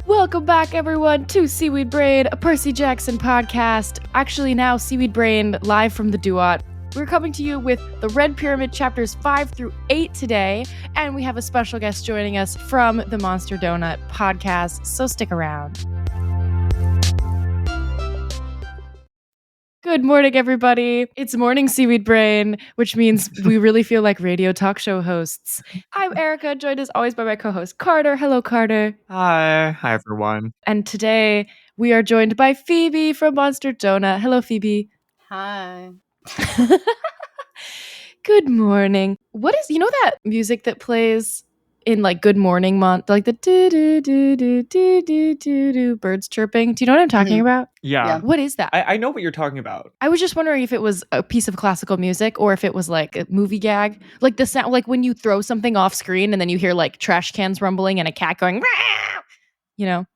Welcome back, everyone, to Seaweed Brain, a Percy Jackson podcast. Actually, now Seaweed Brain live from the Duat. We're coming to you with the Red Pyramid chapters 5 through 8 today, and we have a special guest joining us from the Monster Donut podcast, so stick around. Good morning, everybody. It's morning Seaweed Brain, which means we really feel like radio talk show hosts. I'm Erica, joined as always by my co-host Carter. Hello, Carter. Hi everyone. And today we are joined by Phoebe from Monster Donut. Hello, Phoebe. Hi. Good morning. What is, that music that plays in like Good Morning like the do do do do do do do do birds chirping? Do you know what I'm talking about? Yeah. What is that? I know what you're talking about. I was just wondering if it was a piece of classical music or if it was like a movie gag. Like the sound, like when you throw something off screen and then you hear like trash cans rumbling and a cat going, "Rah!"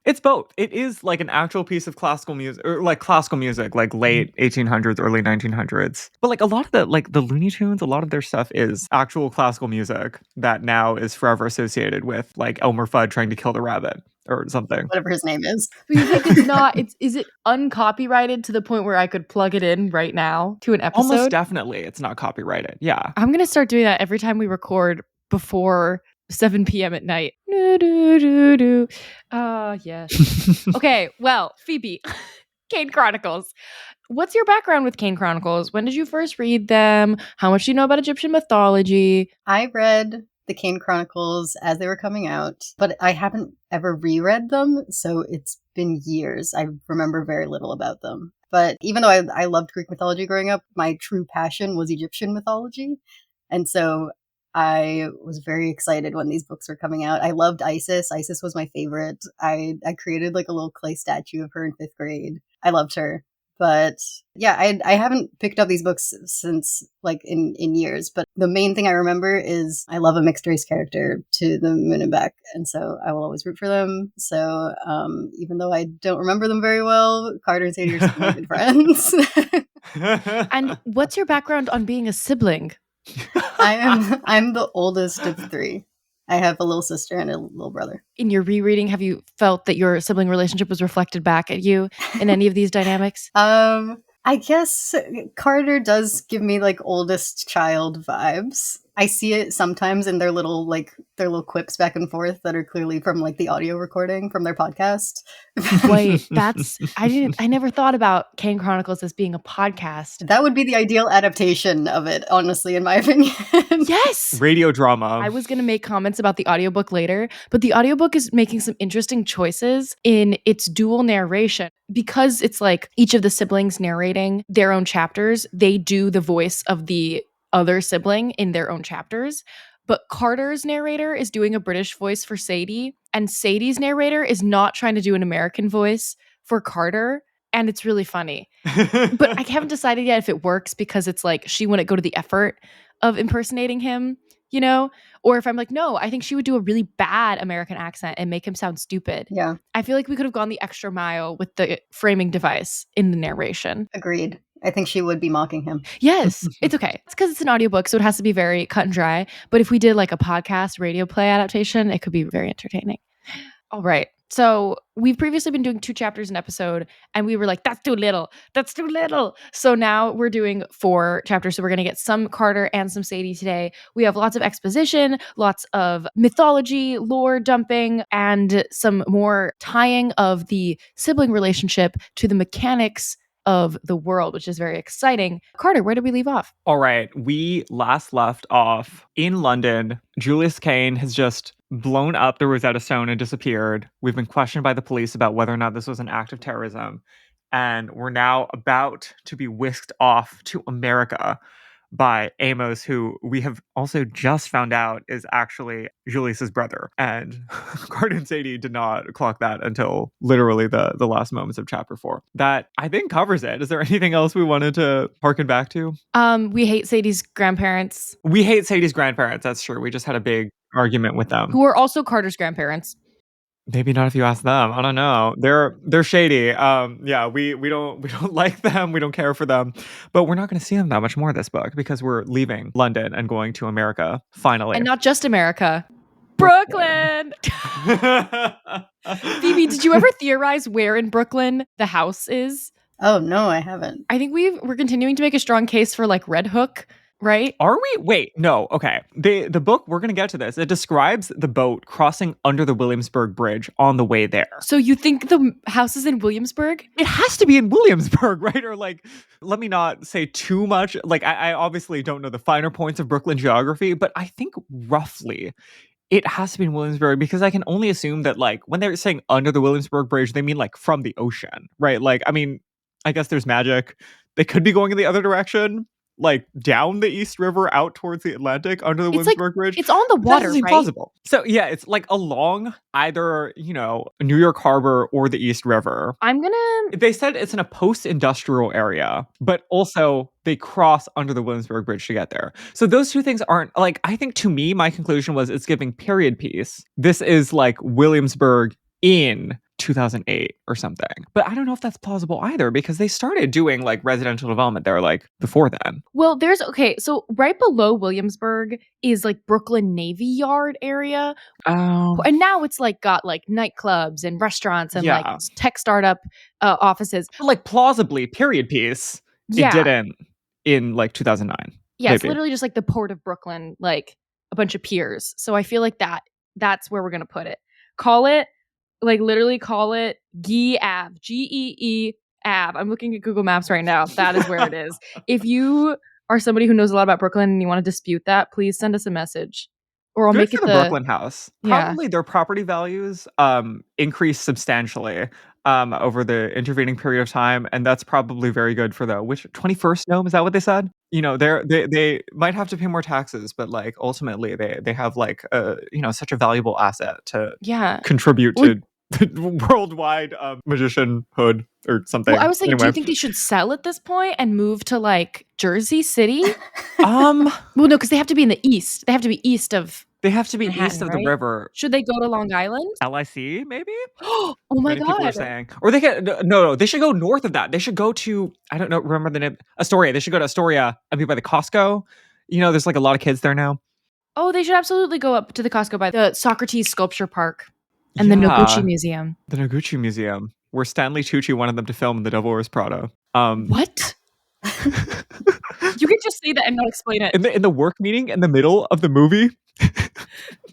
It's both. It is like an actual piece of classical music, or like classical music, like late 1800s, early 1900s. But like a lot of the Looney Tunes, a lot of their stuff is actual classical music that now is forever associated with like Elmer Fudd trying to kill the rabbit or something. Whatever his name is. But you think it's not, is it uncopyrighted to the point where I could plug it in right now to an episode? Almost definitely it's not copyrighted. Yeah. I'm going to start doing that every time we record before 7 p.m. at night. Yes. Okay, well, Phoebe, Kane Chronicles. What's your background with Kane Chronicles? When did you first read them? How much do you know about Egyptian mythology? I read the Kane Chronicles as they were coming out, but I haven't ever reread them, so it's been years. I remember very little about them. But even though I loved Greek mythology growing up, my true passion was Egyptian mythology. And so I was very excited when these books were coming out. I loved Isis. Isis was my favorite. I created like a little clay statue of her in 5th grade. I loved her. But yeah, I haven't picked up these books since like in years. But the main thing I remember is I love a mixed race character to the moon and back. And so I will always root for them. So even though I don't remember them very well, Carter and Sadie are still my good friends. And what's your background on being a sibling? I'm the oldest of 3. I have a little sister and a little brother. In your rereading, have you felt that your sibling relationship was reflected back at you in any of these dynamics? I guess Carter does give me like oldest child vibes. I see it sometimes in their little quips back and forth that are clearly from like the audio recording from their podcast. Wait, I never thought about Kane Chronicles as being a podcast. That would be the ideal adaptation of it, honestly, in my opinion. Yes! Radio drama. I was going to make comments about the audiobook later, but the audiobook is making some interesting choices in its dual narration. Because it's like each of the siblings narrating their own chapters, they do the voice of the other sibling in their own chapters. But Carter's narrator is doing a British voice for Sadie, and Sadie's narrator is not trying to do an American voice for Carter. And it's really funny. But I haven't decided yet if it works because it's like she wouldn't go to the effort of impersonating him, or if I'm like, no, I think she would do a really bad American accent and make him sound stupid. Yeah. I feel like we could have gone the extra mile with the framing device in the narration. Agreed. I think she would be mocking him. Yes, it's okay. It's because it's an audiobook, so it has to be very cut and dry. But if we did like a podcast radio play adaptation, it could be very entertaining. All right. So we've previously been doing 2 chapters an episode, and we were like, that's too little. That's too little. So now we're doing 4 chapters. So we're going to get some Carter and some Sadie today. We have lots of exposition, lots of mythology, lore dumping, and some more tying of the sibling relationship to the mechanics of the world, which is very exciting. Carter, where did we leave off? All right. We last left off in London. Julius Kane has just blown up the Rosetta Stone and disappeared. We've been questioned by the police about whether or not this was an act of terrorism. And we're now about to be whisked off to America by Amos, who we have also just found out is actually Julius's brother. And Carter and Sadie did not clock that until literally the last moments of chapter 4. That, I think, covers it. Is there anything else we wanted to harken back to? We hate Sadie's grandparents. We hate Sadie's grandparents, that's true. We just had a big argument with them. Who are also Carter's grandparents. Maybe not if you ask them. I don't know. They're shady. Yeah, we don't like them. We don't care for them. But we're not going to see them that much more this book because we're leaving London and going to America finally. And not just America. Brooklyn. Phoebe, did you ever theorize where in Brooklyn the house is? Oh, no, I haven't. I think we're continuing to make a strong case for like Red Hook, right? Are we? Wait, no. Okay. The book, we're going to get to this. It describes the boat crossing under the Williamsburg Bridge on the way there. So you think the house is in Williamsburg? It has to be in Williamsburg, right? Or like, let me not say too much. Like, I obviously don't know the finer points of Brooklyn geography, but I think roughly it has to be in Williamsburg because I can only assume that, like, when they're saying under the Williamsburg Bridge, they mean like from the ocean, right? Like, I mean, I guess there's magic. They could be going in the other direction, like down the East River out towards the Atlantic under the It's like Williamsburg Bridge. it's on the That water, doesn't seem right? plausible. So yeah, it's like along either, New York Harbor or the East River. I'm gonna. They said it's in a post-industrial area, but also they cross under the Williamsburg Bridge to get there. So those two things aren't like, I think to me, my conclusion was it's giving period piece. This is like Williamsburg in 2008 or something. But I don't know if that's plausible either because they started doing like residential development there like before then. Well, so right below Williamsburg is like Brooklyn Navy Yard area. Oh, And now it's like got like nightclubs and restaurants and like yeah. tech startup offices. But like plausibly period piece. Yeah. It didn't in like 2009. Yeah, it's maybe. literally just like the port of Brooklyn, like a bunch of piers. So I feel like that's where we're gonna put it. Literally call it Gee Ave, Gee Ave. I'm looking at Google Maps right now. That is where it is. If you are somebody who knows a lot about Brooklyn and you want to dispute that, please send us a message, or I'll Good make for it the Brooklyn house. Yeah. Probably their property values increased substantially over the intervening period of time, and that's probably very good for the 21st nome. Is that what they said? They might have to pay more taxes, but like ultimately they have like such a valuable asset to contribute to worldwide magicianhood or something. Well, I was like, do you Anyway. think they should sell at this point and move to like Jersey City? Well, no, because they have to be in the east. They have to be east of. They have to be Manhattan, east of right? the river. Should they go to Long Island? LIC, maybe? Oh my Many people are god! saying, or they can no, they should go north of that. They should go to I don't know, remember the name Astoria. They should go to Astoria and be by the Costco. There's like a lot of kids there now. Oh, they should absolutely go up to the Costco by the Socrates Sculpture Park and the Noguchi Museum. The Noguchi Museum, where Stanley Tucci wanted them to film The Devil Wears Prada. What? You can just say that and not explain it. In the work meeting in the middle of the movie.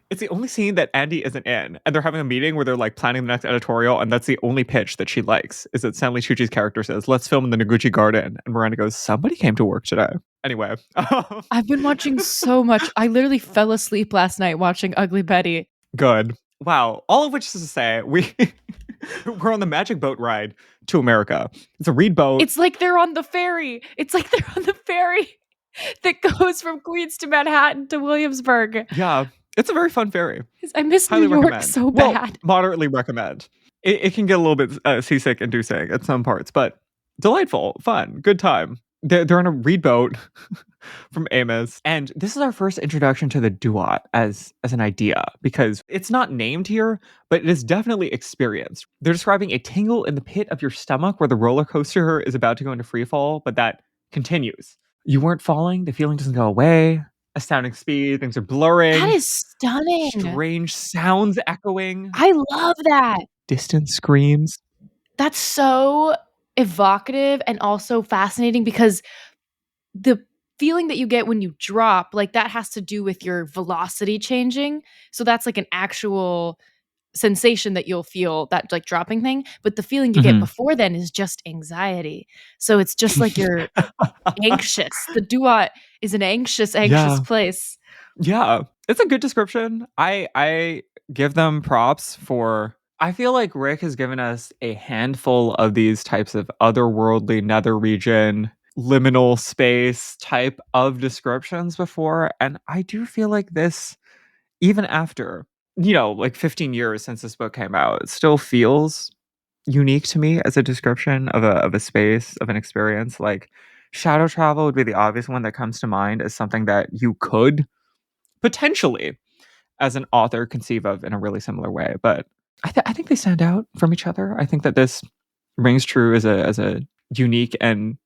It's the only scene that Andy isn't in, and they're having a meeting where they're like planning the next editorial, and that's the only pitch that she likes is that Stanley Tucci's character says, "Let's film in the Noguchi Garden," and Miranda goes, "Somebody came to work today." Anyway, I've been watching so much. I literally fell asleep last night watching Ugly Betty. Good. Wow. All of which is to say, we're on the magic boat ride to America. It's a reed boat. It's like they're on the ferry. That goes from Queens to Manhattan to Williamsburg. Yeah. It's a very fun ferry. I miss New York so bad. Well, moderately recommend. It can get a little bit seasick inducing at some parts, but delightful, fun, good time. They're on a reed boat from Amos. And this is our first introduction to the duat as an idea, because it's not named here, but it is definitely experienced. They're describing a tingle in the pit of your stomach where the roller coaster is about to go into free fall, but that continues. You weren't falling, the feeling doesn't go away. Astounding speed, things are blurring. That is stunning. Strange sounds echoing. I love that. Distant screams. That's so evocative and also fascinating because the feeling that you get when you drop, like that has to do with your velocity changing. So that's like an actual sensation that you'll feel, that like dropping thing. But the feeling you get before then is just anxiety. So it's just like you're anxious. The duat is an anxious place. Yeah. It's a good description. I give them props for. I feel like Rick has given us a handful of these types of otherworldly nether region, liminal space type of descriptions before. And I do feel like this, even after, like 15 years since this book came out, it still feels unique to me as a description of a space, of an experience. Like shadow travel would be the obvious one that comes to mind as something that you could potentially, as an author, conceive of in a really similar way. But I think they stand out from each other. I think that this rings true as a unique and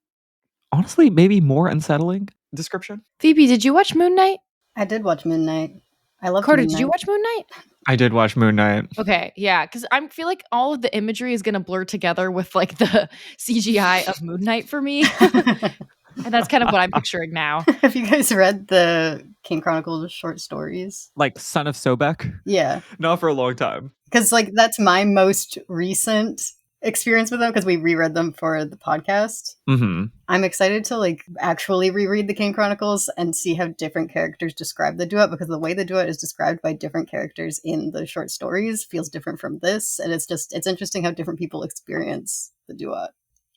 honestly maybe more unsettling description. Phoebe, did you watch Moon Knight? I did watch Moon Knight. I love Carter, Moon did you Knight. watch Moon Knight? I did watch Moon Knight. Okay, yeah, because I feel like all of the imagery is gonna blur together with like the CGI of Moon Knight for me, and that's kind of what I'm picturing now. Have you guys read the King Chronicles short stories? Like Son of Sobek? Yeah, Not for a long time. because like that's my most recent experience with them because we reread them for the podcast. Mm-hmm. I'm excited to like actually reread the King Chronicles and see how different characters describe the duet, because the way the duet is described by different characters in the short stories feels different from this, and it's interesting how different people experience the duet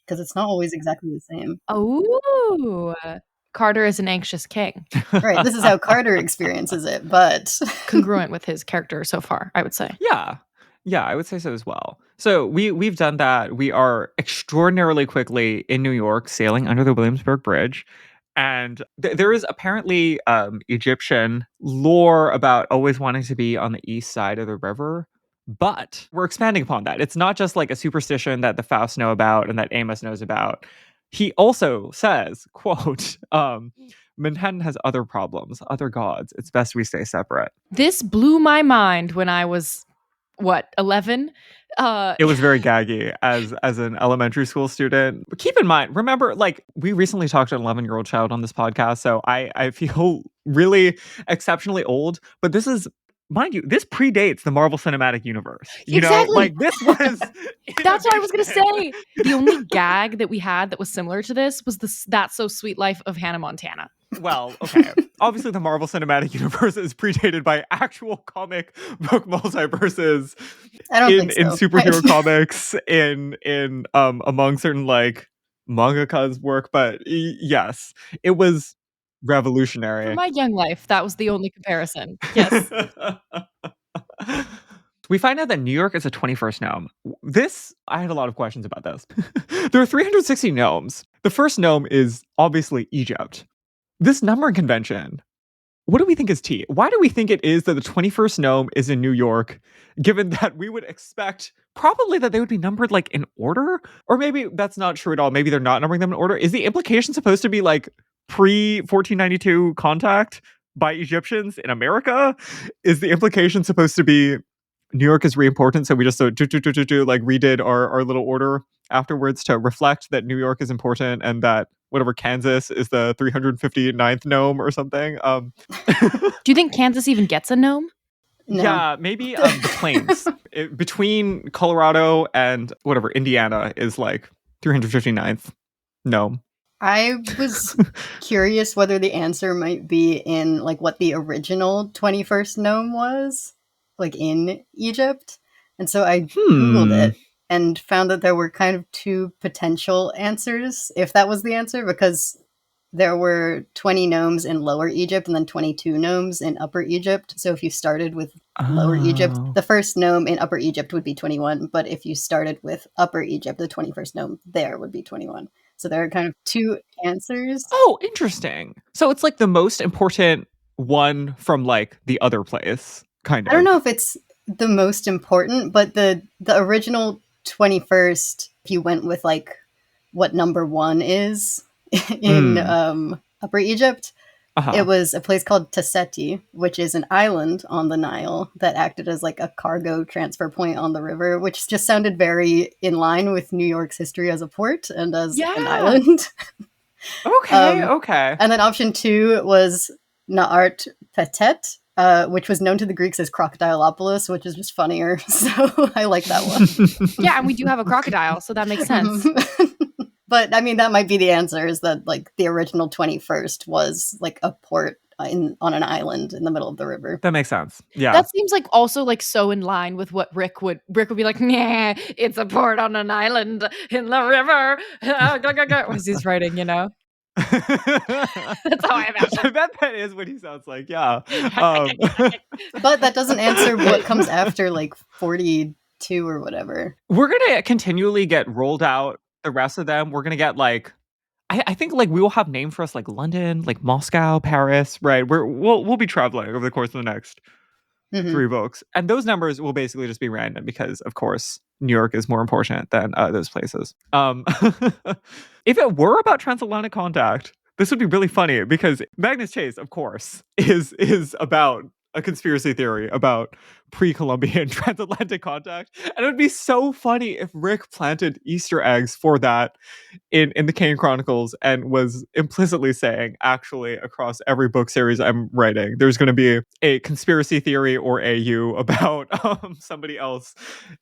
because it's not always exactly the same. Oh, Carter is an anxious king. Right, this is how Carter experiences it, but Congruent with his character so far, I would say. Yeah. Yeah, I would say so as well. So we've done that. We are extraordinarily quickly in New York, sailing under the Williamsburg Bridge. And there is apparently Egyptian lore about always wanting to be on the east side of the river. But we're expanding upon that. It's not just like a superstition that the Faust know about and that Amos knows about. He also says, quote, Manhattan has other problems, other gods. It's best we stay separate. This blew my mind when I was, 11? It was very gaggy as an elementary school student. But keep in mind, remember, like, we recently talked to an 11-year-old child on this podcast, so I feel really exceptionally old. But this is, mind you, this predates the Marvel Cinematic Universe. You know, Exactly. like this was. That's what I was gonna say. The only gag that we had that was similar to this was the That's So Sweet Life of Hannah Montana. Well, okay. Obviously, the Marvel Cinematic Universe is predated by actual comic book multiverses I don't in think so. superhero comics, in among certain like mangakas work. But yes, it was revolutionary. For my young life, that was the only comparison. Yes. We find out that New York is a 21st gnome. This, I had a lot of questions about this. There are 360 gnomes. The first gnome is obviously Egypt. This numbering convention, what do we think is T? Why do we think it is that the 21st gnome is in New York, given that we would expect probably that they would be numbered like in order? Or maybe that's not true at all. Maybe they're not numbering them in order. Is the implication supposed to be like pre-1492 contact by Egyptians in America? Is the implication supposed to be New York is re-important, so we just like redid our little order afterwards to reflect that New York is important and that whatever Kansas is the 359th gnome or something. Do you think Kansas even gets a gnome? No. Yeah, maybe the plains between Colorado and whatever Indiana is like 359th gnome. I was curious whether the answer might be in like what the original 21st gnome was, like in Egypt. And so I Googled it and found that there were kind of two potential answers, if that was the answer, because there were 20 gnomes in Lower Egypt and then 22 gnomes in Upper Egypt. So if you started with Lower Egypt, the first gnome in Upper Egypt would be 21. But if you started with Upper Egypt, the 21st gnome there would be 21. So there are kind of two answers. Oh, interesting. So it's like the most important one from like the other place, kind of. I don't know if it's the most important, but the original 21st, if you went with like what number 1 is in Upper Egypt, it was a place called Tasseti, which is an island on the Nile that acted as like a cargo transfer point on the river, which just sounded very in line with New York's history as a port and as an island. Okay. And then option 2 was Naart Petet, which was known to the Greeks as Crocodilopolis, which is just funnier. So I like that one. Yeah, and we do have a crocodile, so that makes sense. But I mean, that might be the answer, is that like the original 21st was like a port on an island in the middle of the river. That makes sense. Yeah. That seems like also like so in line with what Rick would be like, nah, it's a port on an island in the river. As he's writing, you know? That's how I imagine. I bet that is what he sounds like, yeah. But that doesn't answer what comes after like 42 or whatever. We're going to continually get rolled out the rest of them. We're going to get like, I think like we will have names for us like London, like Moscow, Paris, right? We'll be traveling over the course of the next 3 books. And those numbers will basically just be random because, of course, New York is more important than those places. If it were about transatlantic contact, this would be really funny because Magnus Chase, of course, is about a conspiracy theory about pre-Columbian transatlantic contact. And it would be so funny if Rick planted Easter eggs for that in the Kane Chronicles and was implicitly saying, actually, across every book series I'm writing, there's going to be a conspiracy theory or AU about somebody else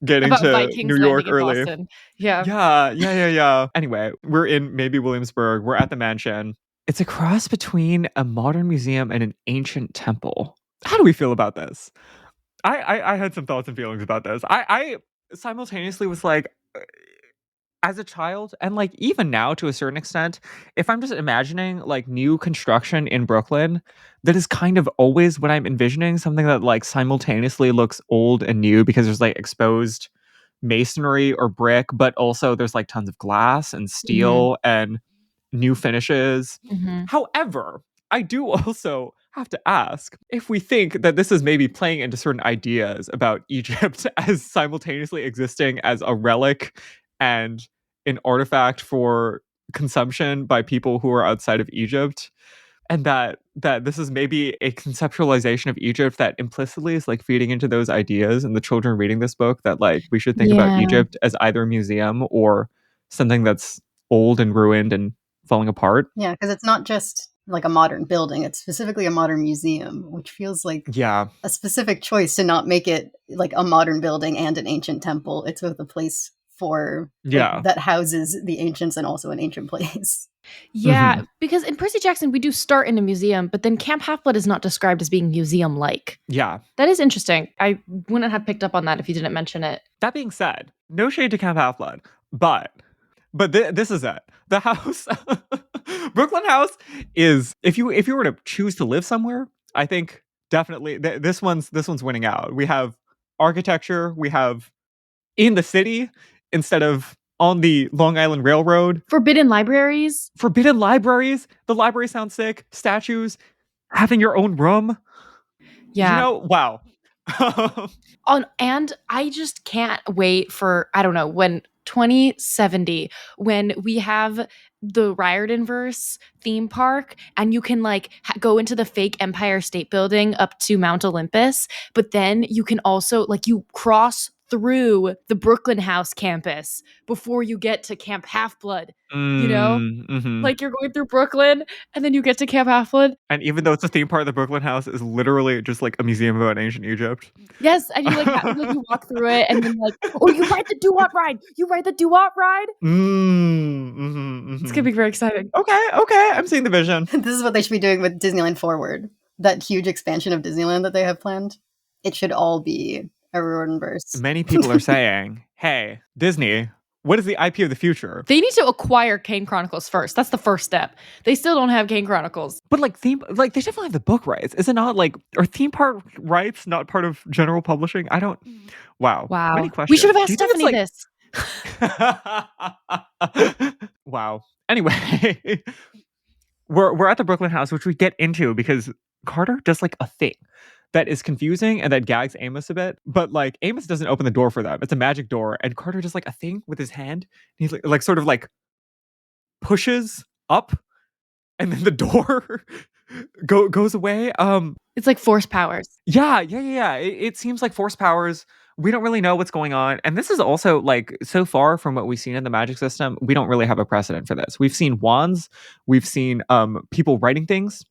getting About to Vikings New York landing in early. Boston. Yeah. Yeah. Anyway, we're in maybe Williamsburg. We're at the mansion. It's a cross between a modern museum and an ancient temple. How do we feel about this? I had some thoughts and feelings about this. I simultaneously was like, as a child, and like even now to a certain extent, if I'm just imagining like new construction in Brooklyn, that is kind of always what I'm envisioning, something that like simultaneously looks old and new because there's like exposed masonry or brick, but also there's like tons of glass and Mhm. steel and new finishes. Mhm. However, I do also have to ask if we think that this is maybe playing into certain ideas about Egypt as simultaneously existing as a relic and an artifact for consumption by people who are outside of Egypt, and that this is maybe a conceptualization of Egypt that implicitly is like feeding into those ideas and the children reading this book, that like we should think about Yeah. Egypt as either a museum or something that's old and ruined and falling apart. Yeah, because it's not just like a modern building, it's specifically a modern museum, which feels like Yeah. a specific choice to not make it like a modern building and an ancient temple. It's both a place for like Yeah. that houses the ancients and also an ancient place. Yeah, Mhm. because in Percy Jackson, we do start in a museum, but then Camp Half-Blood is not described as being museum-like. Yeah. That is interesting. I wouldn't have picked up on that if you didn't mention it. That being said, no shade to Camp Half Blood, but this is it. The house, Brooklyn House, is if you were to choose to live somewhere, I think definitely this one's winning out. We have architecture, we have in the city instead of on the Long Island Railroad. Forbidden libraries. Forbidden libraries. The library sounds sick. Statues, having your own room. Yeah. Wow. And I just can't wait for, I don't know, when 2070, when we have the Riordan verse theme park and you can like go into the fake Empire State Building up to Mount Olympus, but then you can also like you cross through the Brooklyn House campus before you get to Camp Half-Blood, you know? Mhm. Like you're going through Brooklyn and then you get to Camp Half-Blood. And even though it's a theme park, the Brooklyn House is literally just like a museum about ancient Egypt. Yes, and you like you walk through it and then like, oh, you ride the doo-wop ride. You ride the doo-wop ride. It's gonna Mhm. be very exciting. Okay, I'm seeing the vision. This is what they should be doing with Disneyland Forward. That huge expansion of Disneyland that they have planned. It should all be a Riordanverse. Many people are saying, "Hey, Disney, what is the IP of the future?" They need to acquire Kane Chronicles first. That's the first step. They still don't have Kane Chronicles. But like they definitely have the book rights. Is it not like are theme park rights not part of general publishing? I don't. Wow, many Wow. We should questions. have Do asked you think Stephanie it's like? Wow. Anyway, we're at the Brooklyn House, which we get into because Carter does like a thing that is confusing and that gags Amos a bit. But like Amos doesn't open the door for them; it's a magic door, and Carter does like a thing with his hand. And he's like sort of like pushes up, and then the door goes away. It's like force powers. Yeah. It seems like force powers. We don't really know what's going on. And this is also like so far from what we've seen in the magic system, we don't really have a precedent for this. We've seen wands, we've seen people writing things.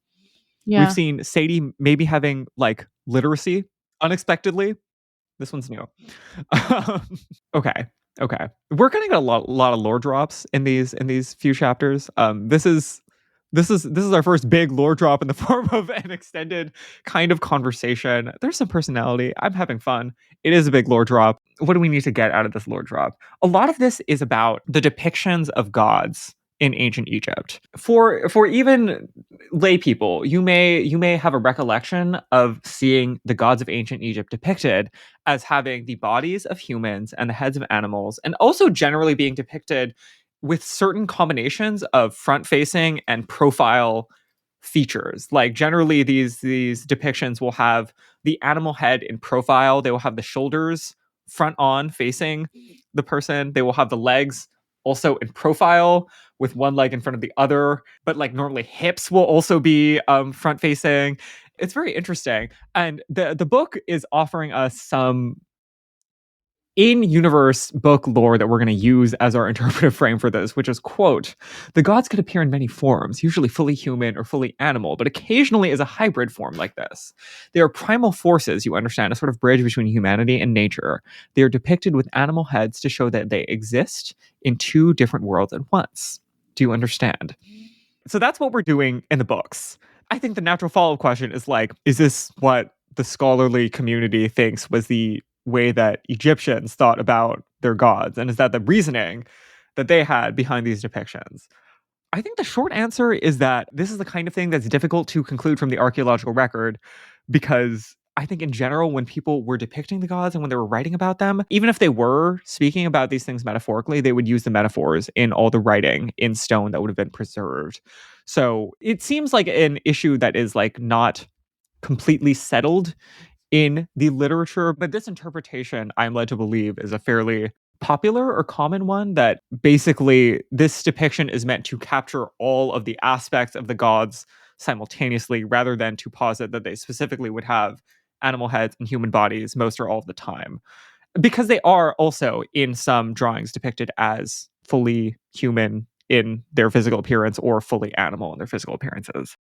We've Yeah. seen Sadie maybe having like literacy unexpectedly. This one's new. Um, okay. Okay. We're gonna get a lot of lore drops in these few chapters. This is our first big lore drop in the form of an extended kind of conversation. There's some personality. I'm having fun. It is a big lore drop. What do we need to get out of this lore drop? A lot of this is about the depictions of gods in ancient Egypt. For even lay people, you may have a recollection of seeing the gods of ancient Egypt depicted as having the bodies of humans and the heads of animals, and also generally being depicted with certain combinations of front facing and profile features. Like generally these depictions will have the animal head in profile, they will have the shoulders front on facing the person, they will have the legs also in profile with one leg in front of the other, but like normally hips will also be front facing. It's very interesting. And the book is offering us some in-universe book lore that we're going to use as our interpretive frame for this, which is, quote, the gods could appear in many forms, usually fully human or fully animal, but occasionally as a hybrid form like this. They are primal forces, you understand, a sort of bridge between humanity and nature. They are depicted with animal heads to show that they exist in two different worlds at once. Do you understand? So that's what we're doing in the books. I think the natural follow-up question is like, is this what the scholarly community thinks was the way that Egyptians thought about their gods? And is that the reasoning that they had behind these depictions? I think the short answer is that this is the kind of thing that's difficult to conclude from the archaeological record, because I think in general, when people were depicting the gods and when they were writing about them, even if they were speaking about these things metaphorically, they would use the metaphors in all the writing in stone that would have been preserved. So it seems like an issue that is like not completely settled in the literature, but this interpretation, I'm led to believe, is a fairly popular or common one, that basically this depiction is meant to capture all of the aspects of the gods simultaneously, rather than to posit that they specifically would have animal heads and human bodies most or all of the time. Because they are also in some drawings depicted as fully human in their physical appearance or fully animal in their physical appearances.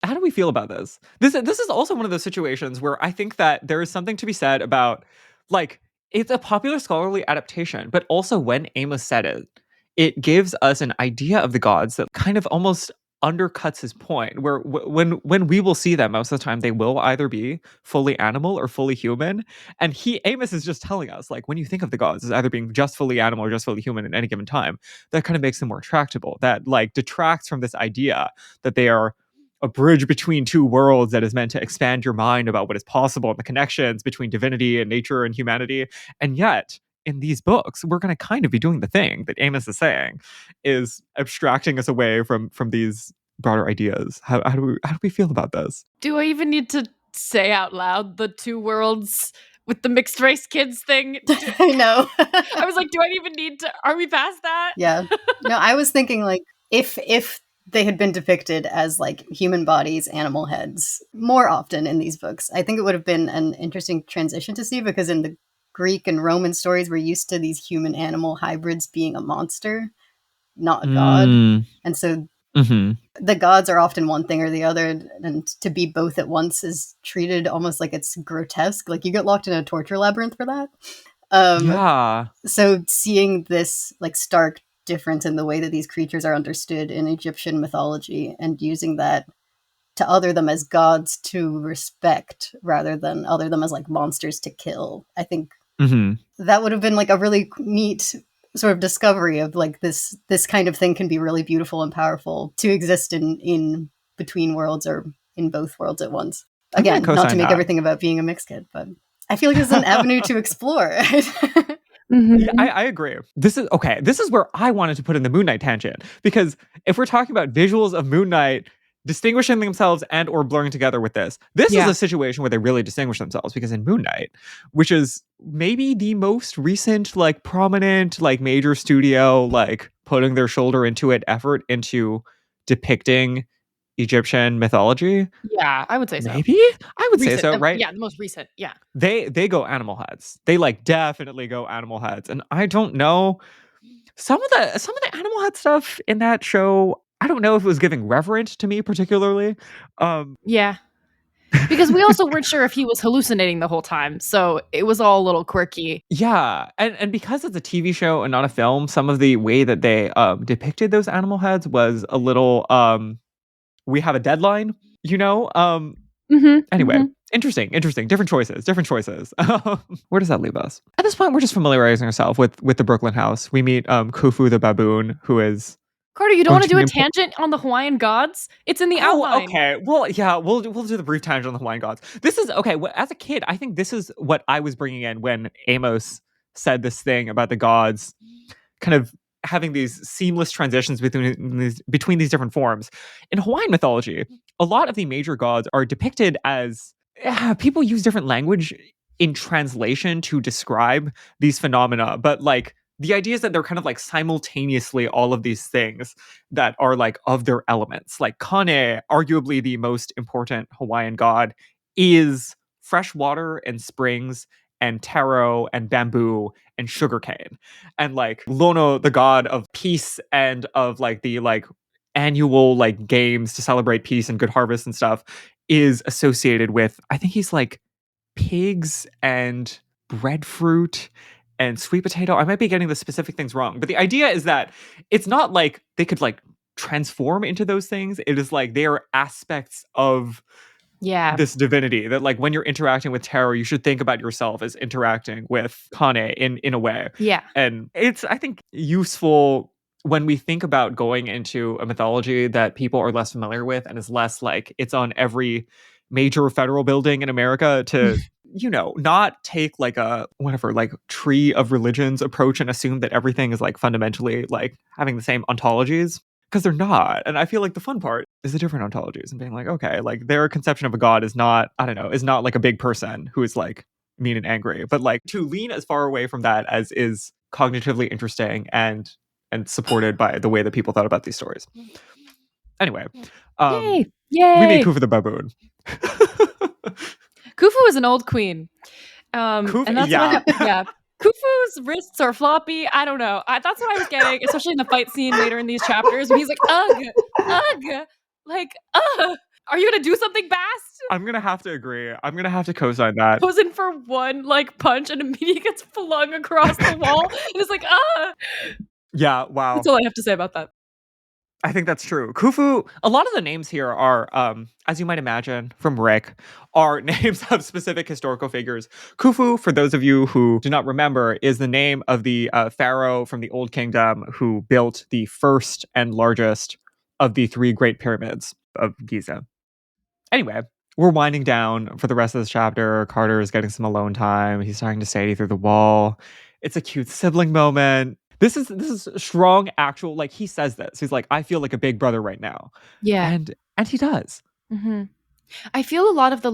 How do we feel about this? This is also one of those situations where I think that there is something to be said about, like, it's a popular scholarly adaptation, but also when Amos said it, it gives us an idea of the gods that kind of almost undercuts his point. Where when we will see them, most of the time they will either be fully animal or fully human, and Amos is just telling us, like, when you think of the gods as either being just fully animal or just fully human at any given time, that kind of makes them more tractable. That like detracts from this idea that they are a bridge between two worlds that is meant to expand your mind about what is possible and the connections between divinity and nature and humanity. And yet, in these books, we're going to kind of be doing the thing that Amos is saying, is abstracting us away from these broader ideas. How do we feel about this? Do I even need to say out loud the two worlds with the mixed race kids thing? I know. I was like, do I even need to? Are we past that? Yeah. No, I was thinking like if they had been depicted as like human bodies, animal heads more often in these books, I think it would have been an interesting transition to see, because in the Greek and Roman stories, we're used to these human animal hybrids being a monster, not a god. And so the gods are often one thing or the other, and to be both at once is treated almost like it's grotesque. Like you get locked in a torture labyrinth for that. Yeah. So seeing this like stark difference in the way that these creatures are understood in Egyptian mythology, and using that to other them as gods to respect rather than other them as like monsters to kill, I think that would have been like a really neat sort of discovery of like this kind of thing can be really beautiful and powerful to exist in between worlds or in both worlds at once. Again, not to make everything about being a mixed kid, but I feel like this is an avenue to explore. Yeah, I agree. This is okay. This is where I wanted to put in the Moon Knight tangent, because if we're talking about visuals of Moon Knight distinguishing themselves and or blurring together with this is a situation where they really distinguish themselves, because in Moon Knight, which is maybe the most recent like prominent like major studio like putting their shoulder into it effort into depicting Egyptian mythology. Yeah, I would say so. Maybe I would say so, right? Yeah, the most recent. Yeah, they go animal heads. They like definitely go animal heads, and I don't know, some of the animal head stuff in that show, I don't know if it was giving reverent to me particularly. Yeah, because we also weren't sure if he was hallucinating the whole time, so it was all a little quirky. Yeah, and because it's a TV show and not a film, some of the way that they depicted those animal heads was a little we have a deadline, you know. Anyway, interesting. Different choices. Where does that leave us? At this point, we're just familiarizing ourselves with the Brooklyn house. We meet Khufu the baboon, who is Carter, you don't want to do a tangent on the Hawaiian gods? It's in the outline. Okay. Well, yeah, we'll do the brief tangent on the Hawaiian gods. This is okay. As a kid, I think this is what I was bringing in when Amos said this thing about the gods kind of having these seamless transitions between these different forms. In Hawaiian mythology, a lot of the major gods are depicted as people use different language in translation to describe these phenomena, but like the idea is that they're kind of like simultaneously all of these things that are like of their elements. Like Kane, arguably the most important Hawaiian god, is fresh water and springs and taro and bamboo and sugarcane. And like Lono, the god of peace and of like the like annual like games to celebrate peace and good harvest and stuff, is associated with, I think he's like pigs and breadfruit and sweet potato. I might be getting the specific things wrong, but the idea is that it's not like they could like transform into those things. It is like they are aspects of Yeah. this divinity that like when you're interacting with tarot, you should think about yourself as interacting with Kane in a way. Yeah. And it's, I think, useful when we think about going into a mythology that people are less familiar with and is less like it's on every major federal building in America to, you know, not take like a whatever, like tree of religions approach and assume that everything is like fundamentally like having the same ontologies, because they're not. And I feel like the fun part is the different ontologies and being like, okay, like their conception of a god is not, I don't know, is not like a big person who is like mean and angry, but like to lean as far away from that as is cognitively interesting and supported by the way that people thought about these stories. Anyway, Yay! we made Yay! Kufa the baboon. Khufu is an old queen. And that's yeah. why, yeah. Khufu's wrists are floppy. I don't know. That's what I was getting, especially in the fight scene later in these chapters when he's like, ugh, ugh, like, ugh. Are you gonna do something, Bast? I'm gonna have to agree. I'm gonna have to co-sign that. Goes in for one like punch and immediately gets flung across the wall. And it's like, ah. Yeah, wow. That's all I have to say about that. I think that's true. Khufu, a lot of the names here are, as you might imagine from Rick, are names of specific historical figures. Khufu, for those of you who do not remember, is the name of the pharaoh from the Old Kingdom who built the first and largest of the 3 Great Pyramids of Giza. Anyway, we're winding down for the rest of this chapter. Carter is getting some alone time. He's talking to Sadie through the wall. It's a cute sibling moment. This is strong, actual, like he says this. He's like, I feel like a big brother right now. Yeah. And he does. Mm-hmm. I feel a lot of the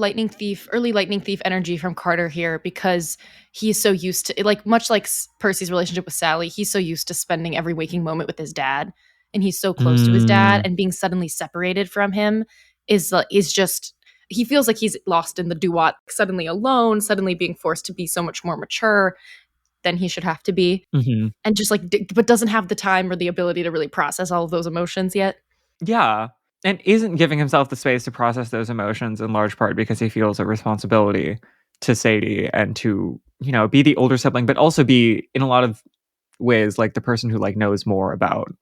early lightning thief energy from Carter here because he's so used to, like, much like Percy's relationship with Sally, he's so used to spending every waking moment with his dad, and he's so close to his dad, and being suddenly separated from him is just, he feels like he's lost in the duat, suddenly alone, suddenly being forced to be so much more mature than he should have to be, and just like, but doesn't have the time or the ability to really process all of those emotions yet. Yeah. And isn't giving himself the space to process those emotions in large part because he feels a responsibility to Sadie and to, you know, be the older sibling, but also be in a lot of ways like the person who like knows more about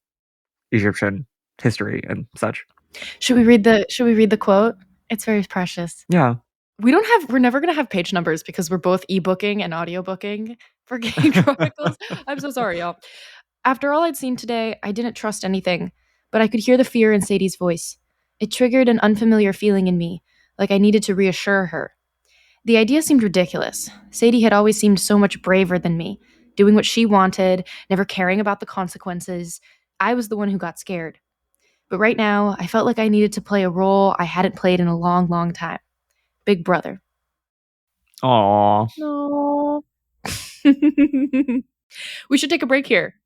Egyptian history and such. Should we read the quote? It's very precious. Yeah. We're never going to have page numbers because we're both ebooking and audiobooking for Kane Chronicles. I'm so sorry, y'all. After all I'd seen today, I didn't trust anything, but I could hear the fear in Sadie's voice. It triggered an unfamiliar feeling in me, like I needed to reassure her. The idea seemed ridiculous. Sadie had always seemed so much braver than me, doing what she wanted, never caring about the consequences. I was the one who got scared. But right now, I felt like I needed to play a role I hadn't played in a long, long time. Big brother. Aww. No. We should take a break here.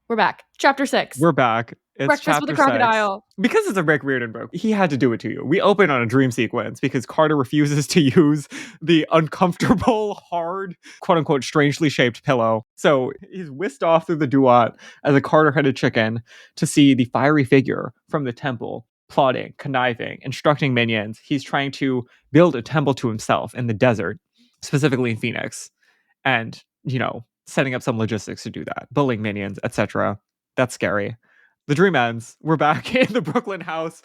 We're back. Chapter 6. We're back. It's Breakfast with a Crocodile. 6. Because it's a Rick Riordan book, he had to do it to you. We open on a dream sequence because Carter refuses to use the uncomfortable, hard, quote-unquote, strangely shaped pillow. So he's whisked off through the duat as a Carter-headed chicken to see the fiery figure from the temple, plotting, conniving, instructing minions. He's trying to build a temple to himself in the desert, specifically in Phoenix. And, you know, setting up some logistics to do that, bullying minions, etc. That's scary. The dream ends. We're back in the Brooklyn house.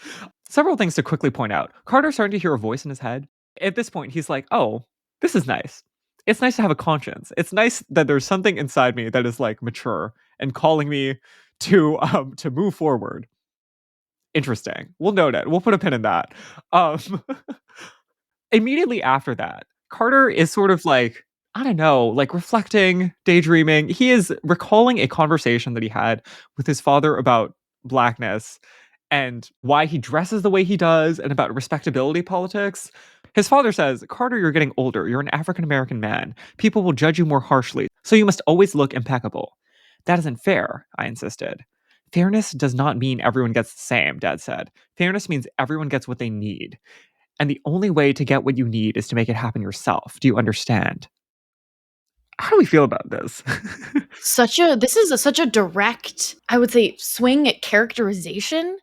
Several things to quickly point out. Carter's starting to hear a voice in his head. At this point, he's like, oh, this is nice. It's nice to have a conscience. It's nice that there's something inside me that is like mature and calling me to move forward. Interesting. We'll note it. We'll put a pin in that. Immediately after that, Carter is sort of like, I don't know, like reflecting, daydreaming. He is recalling a conversation that he had with his father about blackness and why he dresses the way he does and about respectability politics. His father says, Carter, you're getting older. You're an African American man. People will judge you more harshly, so you must always look impeccable. That isn't fair, I insisted. Fairness does not mean everyone gets the same, Dad said. Fairness means everyone gets what they need. And the only way to get what you need is to make it happen yourself. Do you understand? How do we feel about this? This is such a direct, I would say, swing at characterization.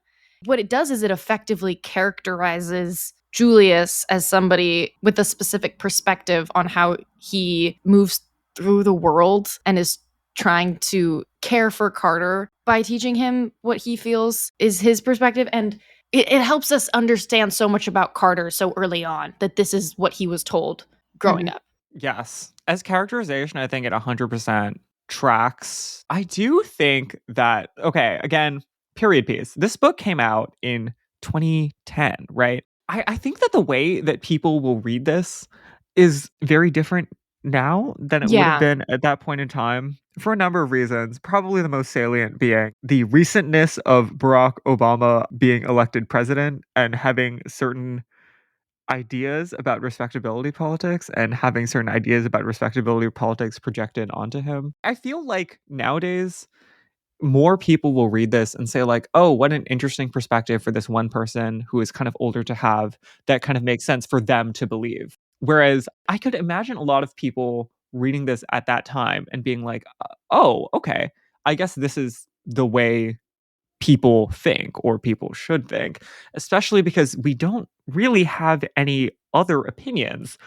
What it does is it effectively characterizes Julius as somebody with a specific perspective on how he moves through the world and is trying to care for Carter by teaching him what he feels is his perspective. And it helps us understand so much about Carter so early on, that this is what he was told growing up. Yes. As characterization, I think it 100% tracks. I do think that, okay, again, period piece. This book came out in 2010, right? I think that the way that people will read this is very different now than it would have been at that point in time for a number of reasons. Probably the most salient being the recentness of Barack Obama being elected president and having certain ideas about respectability politics and having certain ideas about respectability politics projected onto him. I feel like nowadays more people will read this and say like, oh, what an interesting perspective for this one person who is kind of older to have, that kind of makes sense for them to believe. Whereas I could imagine a lot of people reading this at that time and being like, oh, okay, I guess this is the way people think or people should think, especially because we don't really have any other opinions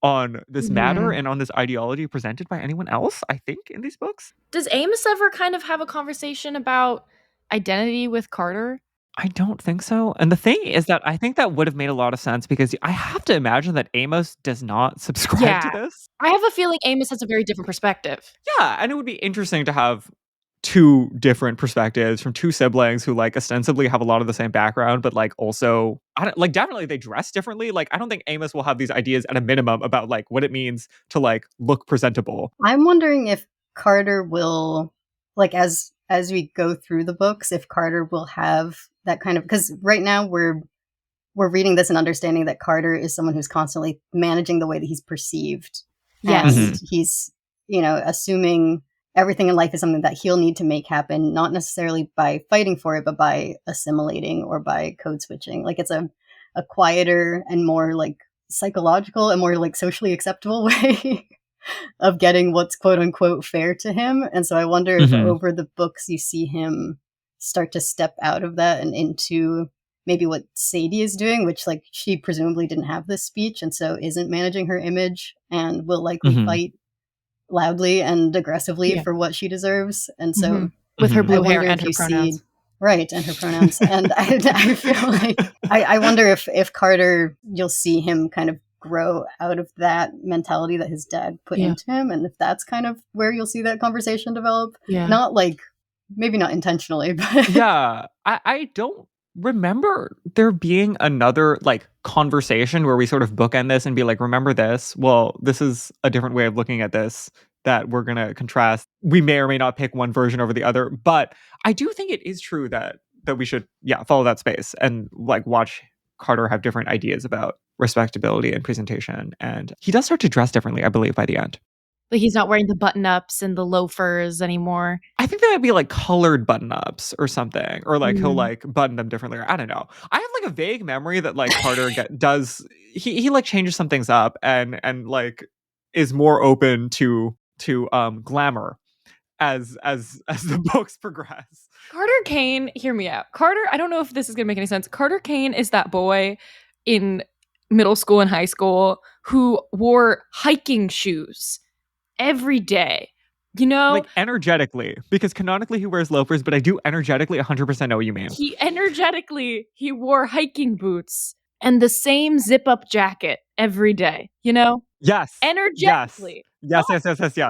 on this matter and on this ideology presented by anyone else, I think, in these books. Does Amos ever kind of have a conversation about identity with Carter? I don't think so. And the thing is that I think that would have made a lot of sense because I have to imagine that Amos does not subscribe to this. I have a feeling Amos has a very different perspective. Yeah, and it would be interesting to have two different perspectives from two siblings who like ostensibly have a lot of the same background, but like also I don't like definitely they dress differently. Like I don't think Amos will have these ideas at a minimum about like what it means to like look presentable. I'm wondering if Carter will, like, as we go through the books, if Carter will have that kind of, because right now we're reading this and understanding that Carter is someone who's constantly managing the way that he's perceived. Yes. And he's, assuming everything in life is something that he'll need to make happen, not necessarily by fighting for it, but by assimilating or by code switching. Like it's a quieter and more like psychological and more like socially acceptable way of getting what's quote unquote fair to him. And so I wonder if over the books you see him start to step out of that and into maybe what Sadie is doing, which like she presumably didn't have this speech and so isn't managing her image and will likely fight loudly and aggressively for what she deserves. And so with her blue hair and her pronouns. Right, and her pronouns. And I feel like I wonder if Carter, you'll see him kind of grow out of that mentality that his dad put into him, and if that's kind of where you'll see that conversation develop. Not like, maybe not intentionally, but yeah, I don't remember there being another like conversation where we sort of bookend this and be like, remember this? Well, this is a different way of looking at this that we're going to contrast. We may or may not pick one version over the other, but I do think it is true that we should, follow that space and like watch Carter have different ideas about respectability and presentation. And he does start to dress differently, I believe, by the end. Like he's not wearing the button-ups and the loafers anymore. I think they might be like colored button-ups or something, or like he'll like button them differently. I don't know. I have like a vague memory that like Carter does he like changes some things up and like is more open to glamour as the books progress. Carter Kane, hear me out. Carter, I don't know if this is gonna make any sense. Carter Kane is that boy in middle school and high school who wore hiking shoes every day, like energetically, because canonically he wears loafers, but I do energetically 100% know what you mean. He wore hiking boots and the same zip up jacket every day, Yes. Energetically. Yes.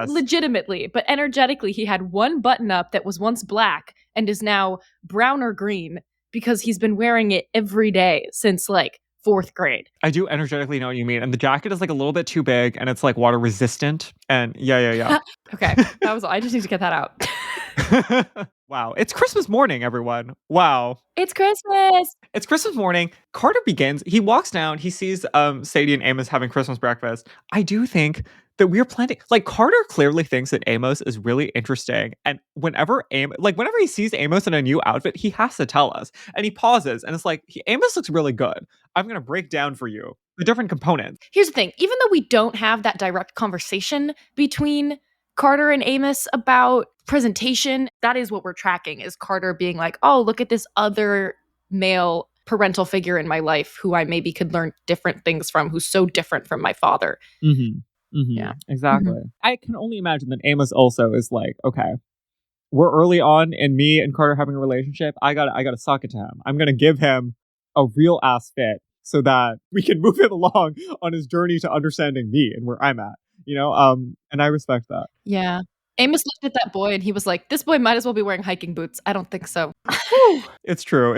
Legitimately, but energetically he had one button up that was once black and is now brown or green because he's been wearing it every day since like 4th grade. I do energetically know what you mean. And the jacket is like a little bit too big and it's like water resistant. And yeah. Okay. That was all. I just need to get that out. Wow. It's Christmas morning, everyone. Wow. It's Christmas. It's Christmas morning. Carter begins. He walks down. He sees Sadie and Amos having Christmas breakfast. I do think that we're planning. Like Carter clearly thinks that Amos is really interesting, and whenever he sees Amos in a new outfit, he has to tell us. And he pauses, and it's like, Amos looks really good. I'm gonna break down for you the different components. Here's the thing: even though we don't have that direct conversation between Carter and Amos about presentation, that is what we're tracking, is Carter being like, oh, look at this other male parental figure in my life who I maybe could learn different things from, who's so different from my father. Yeah, exactly. I can only imagine that Amos also is like, okay, we're early on in me and Carter having a relationship. I gotta suck it to him. I'm gonna give him a real ass fit so that we can move him along on his journey to understanding me and where I'm at. And I respect that. Yeah. Amos looked at that boy and he was like, this boy might as well be wearing hiking boots. I don't think so. It's true.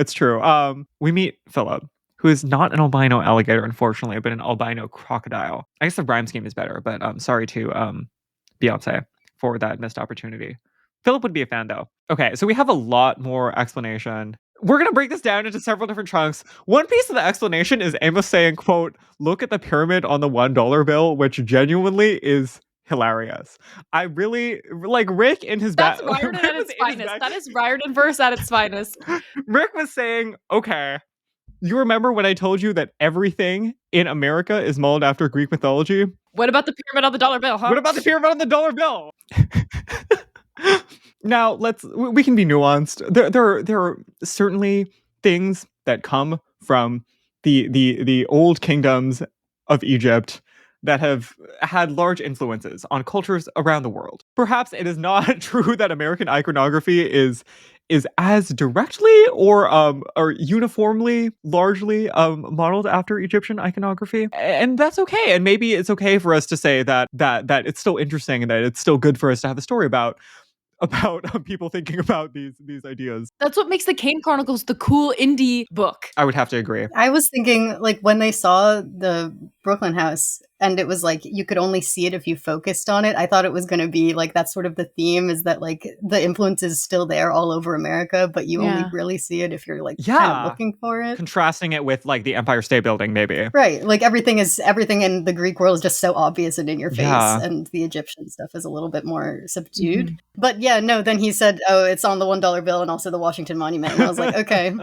We meet Philip, who is not an albino alligator, unfortunately, but an albino crocodile. I guess the rhyme scheme is better, but sorry to Beyonce for that missed opportunity. Philip would be a fan, though. Okay, so we have a lot more explanation. We're going to break this down into several different chunks. One piece of the explanation is Amos saying, quote, look at the pyramid on the $1 bill, which genuinely is hilarious. I really like Rick in his That's Riordan at its finest. That is Riordan verse at its finest. Rick was saying, okay, you remember when I told you that everything in America is modeled after Greek mythology? What about the pyramid on the dollar bill, huh? What about the pyramid on the dollar bill? Now, we can be nuanced. There are certainly things that come from the old kingdoms of Egypt that have had large influences on cultures around the world. Perhaps it is not true that American iconography is as directly or uniformly largely modeled after Egyptian iconography, and that's okay. And maybe it's okay for us to say that it's still interesting and that it's still good for us to have a story about people thinking about these ideas. That's what makes the Kane Chronicles the cool indie book. I would have to agree. I was thinking, like, when they saw the Brooklyn house and it was like you could only see it if you focused on it, I thought it was going to be like that's sort of the theme, is that like the influence is still there all over America, but you only really see it if you're like kind of looking for it. Contrasting it with like the Empire State Building, maybe. Right. Like everything in the Greek world is just so obvious and in your face, and the Egyptian stuff is a little bit more subdued. Mm-hmm. But yeah, no, then he said, oh, it's on the $1 bill and also the Washington Monument. And I was like, okay.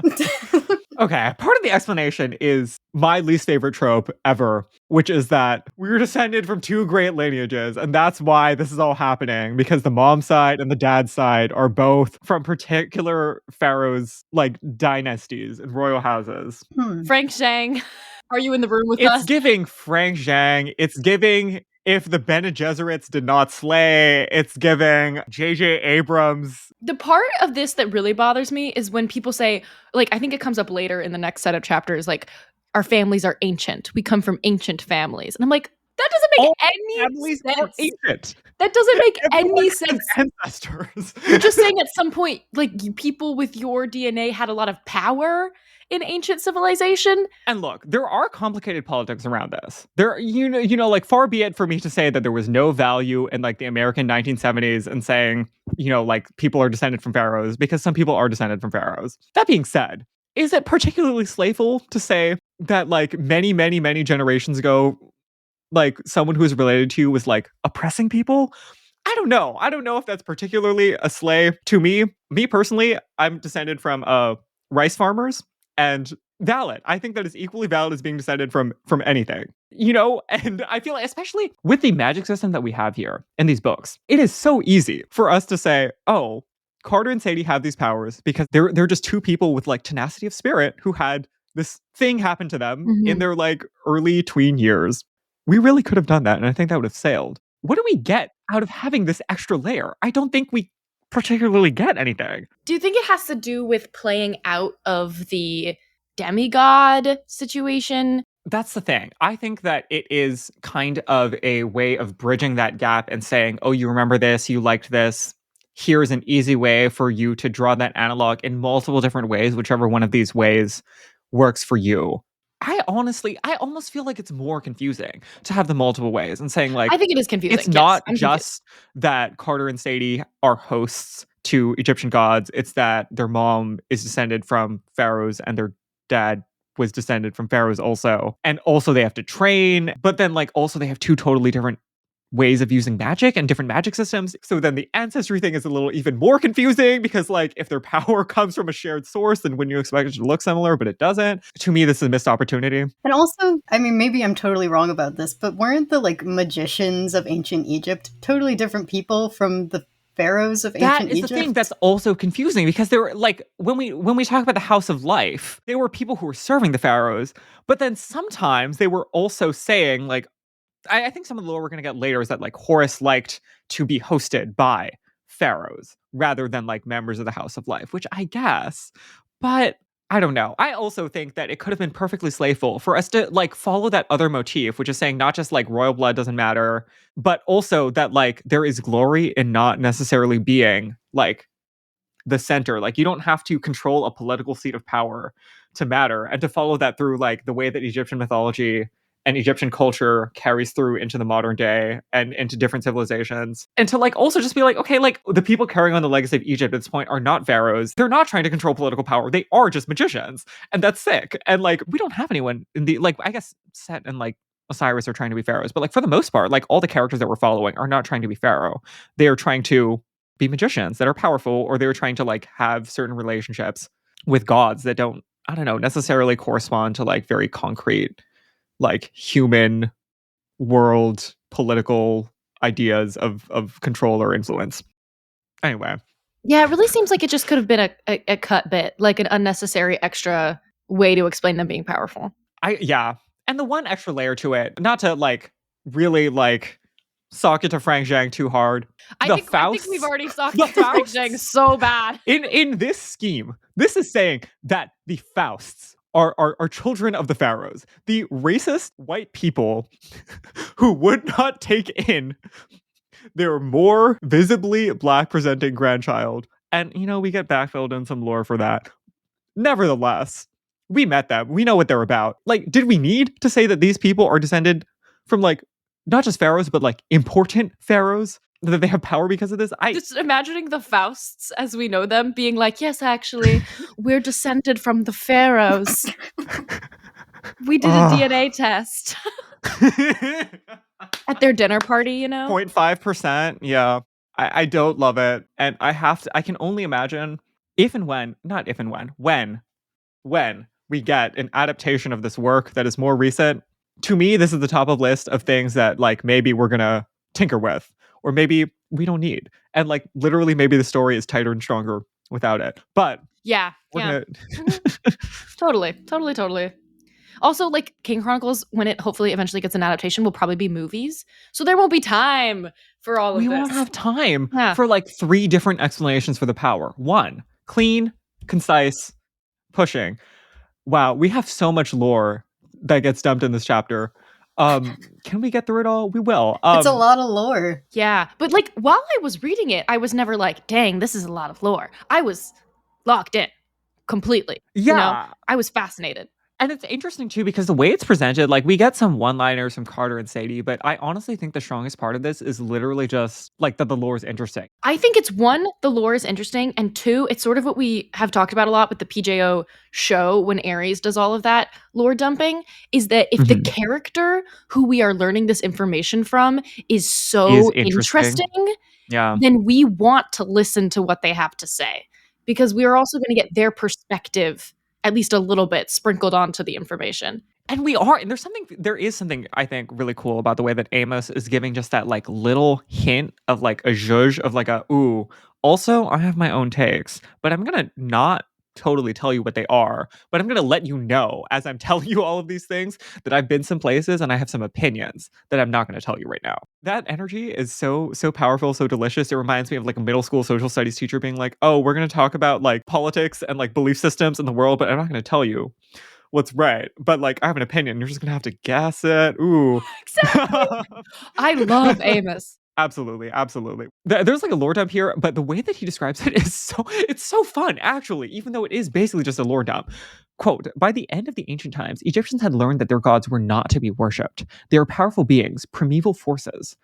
Okay, part of the explanation is my least favorite trope ever, which is that we were descended from two great lineages, and that's why this is all happening, because the mom side and the dad side are both from particular pharaohs, like dynasties and royal houses. Frank Zhang, are you in the room with us? It's giving Frank Zhang. It's giving If the Bene Gesserits Did Not Slay. It's giving J.J. Abrams. The part of this that really bothers me is when people say, like, I think it comes up later in the next set of chapters, like, our families are ancient. We come from ancient families. And I'm like, that doesn't make any sense. Ancient. That doesn't make any sense. Ancestors. You're just saying at some point, like, people with your DNA had a lot of power in ancient civilization. And look, there are complicated politics around this. There, like, far be it for me to say that there was no value in like the American 1970s and saying, like, people are descended from pharaohs, because some people are descended from pharaohs. That being said, is it particularly slayful to say that like many, many, many generations ago, like someone who is related to you was like oppressing people? I don't know. I don't know if that's particularly a slay to me. Me personally, I'm descended from rice farmers. And valid. I think that is equally valid as being descended from anything, and I feel like, especially with the magic system that we have here in these books, it is so easy for us to say, oh, Carter and Sadie have these powers because they're just two people with like tenacity of spirit who had this thing happen to them in their like early tween years. We really could have done that, and I think that would have sailed. What do we get out of having this extra layer? I don't think we particularly get anything. Do you think it has to do with playing out of the demigod situation? That's the thing. I think that it is kind of a way of bridging that gap and saying, oh, you remember this, you liked this. Here's an easy way for you to draw that analog in multiple different ways, whichever one of these ways works for you. I almost feel like it's more confusing to have the multiple ways and saying like, I think it is confusing. It's not just that Carter and Sadie are hosts to Egyptian gods. It's that their mom is descended from pharaohs and their dad was descended from pharaohs also. And also they have to train, but then like also they have two totally different ways of using magic and different magic systems. So then the ancestry thing is a little even more confusing because like if their power comes from a shared source, then wouldn't you expect it to look similar, but it doesn't? To me, this is a missed opportunity. And also, I mean, maybe I'm totally wrong about this, but weren't the like magicians of ancient Egypt totally different people from the pharaohs of ancient Egypt? That is the thing that's also confusing because they were like when we talk about the House of Life, they were people who were serving the pharaohs, but then sometimes they were also saying like I think some of the lore we're going to get later is that like Horus liked to be hosted by pharaohs rather than like members of the House of Life, which I guess, but I don't know. I also think that it could have been perfectly slayful for us to like follow that other motif, which is saying not just like royal blood doesn't matter, but also that like there is glory in not necessarily being like the center. Like you don't have to control a political seat of power to matter, and to follow that through like the way that Egyptian mythology and Egyptian culture carries through into the modern day and into different civilizations. And to like also just be like, okay, like the people carrying on the legacy of Egypt at this point are not pharaohs. They're not trying to control political power. They are just magicians. And that's sick. And like we don't have anyone in the like I guess Set and like Osiris are trying to be pharaohs, but like for the most part, like all the characters that we're following are not trying to be pharaoh. They are trying to be magicians that are powerful, or they're trying to like have certain relationships with gods that don't, I don't know, necessarily correspond to like very concrete like human world political ideas of control or influence. Anyway. Yeah, it really seems like it just could have been a cut bit, like an unnecessary extra way to explain them being powerful. Yeah. And the one extra layer to it, not to like really like sock it to Frank Zhang too hard. I think we've already socked it to Frank Zhang so bad. In this scheme, this is saying that the Fausts are children of the pharaohs, the racist white people who would not take in their more visibly black presenting grandchild. And you know, we get backfilled in some lore for that. Nevertheless, we met them. We know what they're about. Like, did we need to say that these people are descended from like not just pharaohs, but like important pharaohs? That they have power because of this? Just imagining the Fausts as we know them being like, yes, actually, we're descended from the pharaohs. We did a DNA test. At their dinner party, you know? 0.5%. Yeah. I don't love it. And I can only imagine if and when, not if and when we get an adaptation of this work that is more recent. To me, this is the top of list of things that like maybe we're gonna tinker with, or maybe we don't need. And like literally maybe the story is tighter and stronger without it. But yeah. Totally. Also, like King Chronicles, when it hopefully eventually gets an adaptation, will probably be movies. So there won't be time for all of this. We won't have time for like 3 different explanations for the power. 1, clean, concise, pushing. Wow, we have so much lore that gets dumped in this chapter. Can we get through it all? We will. It's a lot of lore. Yeah, but like while I was reading it, I was never like, dang, this is a lot of lore. I was locked in completely. Yeah. You know? I was fascinated. And it's interesting too because the way it's presented, like we get some one-liners from Carter and Sadie, but I honestly think the strongest part of this is literally just like that the lore is interesting. I think it's 1, the lore is interesting, and 2, it's sort of what we have talked about a lot with the PJO show when Aries does all of that lore dumping, is that if the character who we are learning this information from is so interesting, then we want to listen to what they have to say because we are also going to get their perspective at least a little bit sprinkled onto the information. And there is something I think really cool about the way that Amos is giving just that like little hint of like a zhuzh of like also I have my own takes, but I'm going to not totally tell you what they are, but I'm going to let you know as I'm telling you all of these things that I've been some places and I have some opinions that I'm not going to tell you right now. That energy is so powerful, so delicious. It reminds me of like a middle school social studies teacher being like, oh, we're going to talk about like politics and like belief systems in the world, but I'm not going to tell you what's right. But like I have an opinion. You're just going to have to guess it. Ooh. Exactly. I love Amos. Absolutely. There's like a lore dump here, but the way that he describes it is so fun, actually, even though it is basically just a lore dump. Quote, by the end of the ancient times, Egyptians had learned that their gods were not to be worshipped. They are powerful beings, primeval forces,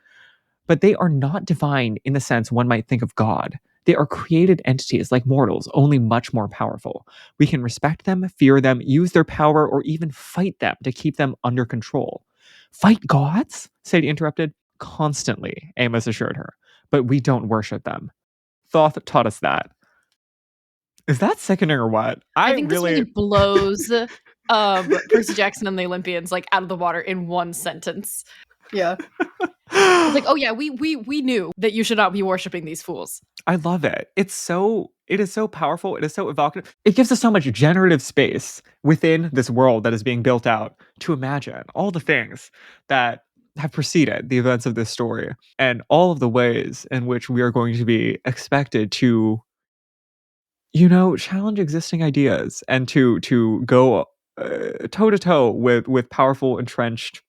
but they are not divine in the sense one might think of God. They are created entities like mortals, only much more powerful. We can respect them, fear them, use their power, or even fight them to keep them under control. Fight gods? Sadie interrupted. Constantly, Amos assured her. But we don't worship them. Thoth taught us that. Is that sickening or what? I think this really blows Percy Jackson and the Olympians like out of the water in one sentence. Yeah. It's like, oh yeah, we knew that you should not be worshiping these fools. I love it. It is so powerful. It is so evocative. It gives us so much generative space within this world that is being built out to imagine all the things that have preceded the events of this story and all of the ways in which we are going to be expected to, challenge existing ideas and to go toe to toe with powerful entrenched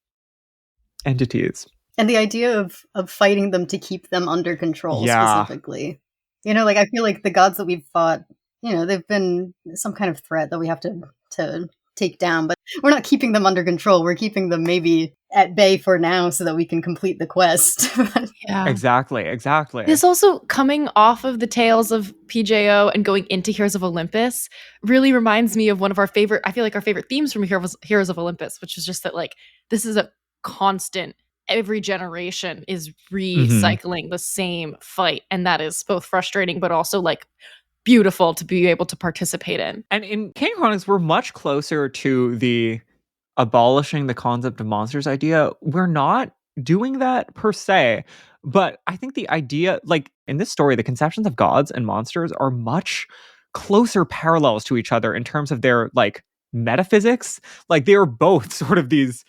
entities. And the idea of fighting them to keep them under control specifically. I feel like the gods that we've fought, they've been some kind of threat that we have to take down, but we're not keeping them under control. We're keeping them maybe at bay for now so that we can complete the quest. Yeah. Exactly. This also coming off of the tales of PJO and going into Heroes of Olympus really reminds me of one of our favorite themes from Heroes of Olympus, which is just that like this is a constant. Every generation is recycling the same fight, and that is both frustrating but also like beautiful to be able to participate in. And in King Chronicles, we're much closer to the abolishing the concept of monsters idea. We're not doing that per se, but I think the idea, like in this story, the conceptions of gods and monsters are much closer parallels to each other in terms of their like metaphysics. Like they are both sort of these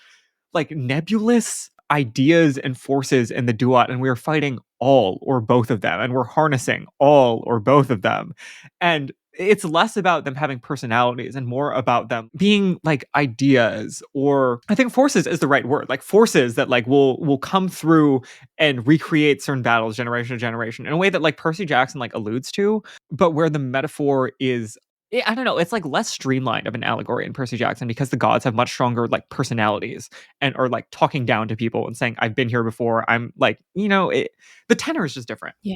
like nebulous ideas and forces in the duat, and we're fighting all or both of them, and we're harnessing all or both of them. And it's less about them having personalities and more about them being like ideas, or I think forces is the right word, like forces that like will come through and recreate certain battles generation to generation in a way that like Percy Jackson like alludes to, but where the metaphor is, I don't know, it's like less streamlined of an allegory in Percy Jackson because the gods have much stronger like personalities and are like talking down to people and saying, I've been here before. I'm like, the tenor is just different. Yeah.